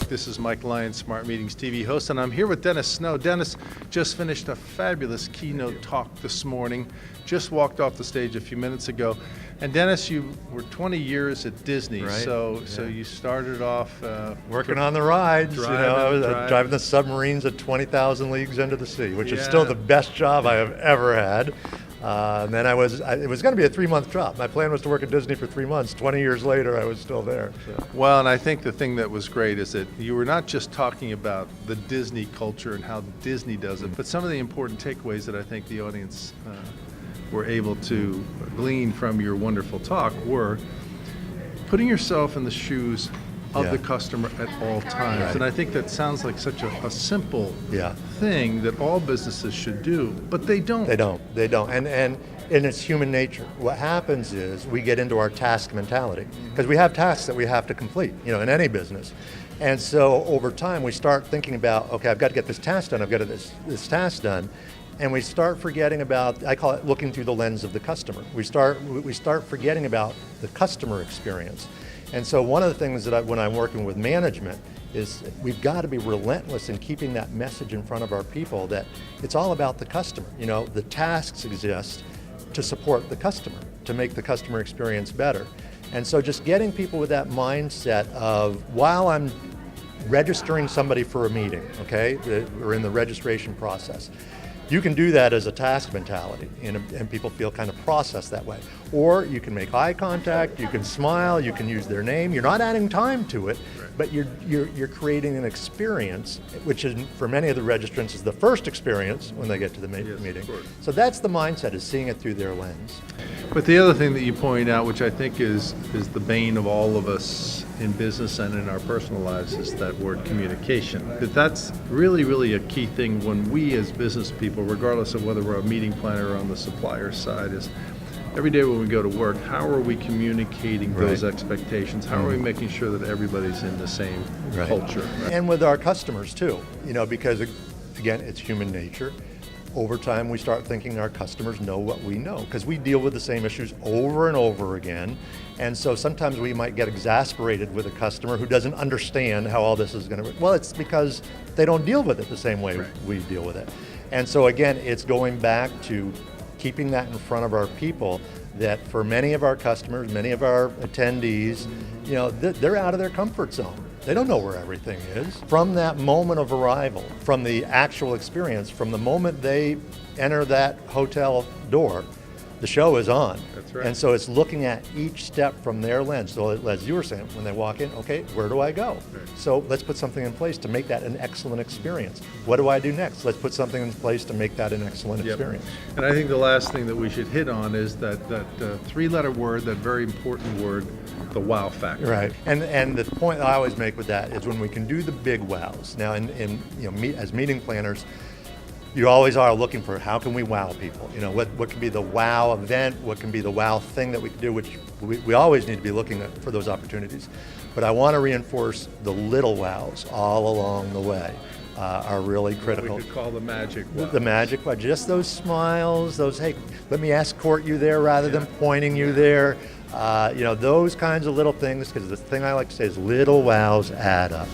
This is Mike Lyons, Smart Meetings TV host, and I'm here with Dennis Snow. Dennis just finished a fabulous keynote talk this morning, just walked off the stage a few minutes ago. And Dennis, you were 20 years at Disney, right. So you started off working on the rides. I was driving the submarines at 20,000 leagues under the sea, which is still the best job I have ever had. And then it was going to be a 3-month job. My plan was to work at Disney for 3 months. 20 years later, I was still there. So. Well, and I think the thing that was great is that you were not just talking about the Disney culture and how Disney does it, but some of the important takeaways that I think the audience were able to glean from your wonderful talk were putting yourself in the shoes of the customer at all times. Right. And I think that sounds like such a simple thing that all businesses should do, but they don't. They don't. And it's human nature. What happens is we get into our task mentality because we have tasks that we have to complete, in any business. And so over time we start thinking about, okay, I've got to get this task done, I've got to get this task done. And we start forgetting about, I call it looking through the lens of the customer. We start forgetting about the customer experience. And so one of the things that when I'm working with management is we've got to be relentless in keeping that message in front of our people that it's all about the customer. The tasks exist to support the customer, to make the customer experience better. And so just getting people with that mindset of while I'm registering somebody for a meeting, okay, or in the registration process, you can do that as a task mentality, and people feel kind of processed that way. Or you can make eye contact, you can smile, you can use their name. You're not adding time to it, but you're creating an experience, which is for many of the registrants is the first experience when they get to the meeting. So that's the mindset, is seeing it through their lens. But the other thing that you point out, which I think is the bane of all of us in business and in our personal lives, is that word communication. But that's really, really a key thing when we as business people, regardless of whether we're a meeting planner or on the supplier side, is every day when we go to work, how are we communicating those expectations? How are we making sure that everybody's in the same culture? Right? And with our customers too, because again, it's human nature. Over time, we start thinking our customers know what we know because we deal with the same issues over and over again. And so sometimes we might get exasperated with a customer who doesn't understand how all this is going to work. Well, it's because they don't deal with it the same way we deal with it. And so again, it's going back to keeping that in front of our people, that for many of our customers, many of our attendees, they're out of their comfort zone. They don't know where everything is. From that moment of arrival, from the actual experience, from the moment they enter that hotel door, the show is on. That's right. And so it's looking at each step from their lens. So as you were saying, when they walk in, okay, where do I go? Right. So let's put something in place to make that an excellent experience. What do I do next? Let's put something in place to make that an excellent experience. And I think the last thing that we should hit on is that 3-letter word, that very important word, the wow factor. Right. And the point I always make with that is when we can do the big wows. Now, as meeting planners, you always are looking for how can we wow people? What can be the wow event? What can be the wow thing that we can do? Which we always need to be looking for those opportunities. But I want to reinforce the little wows all along the way are really critical. We could call the magic wow. The magic wow, just those smiles, those, hey, let me escort you there rather than pointing you there. Those kinds of little things, because the thing I like to say is little wows add up.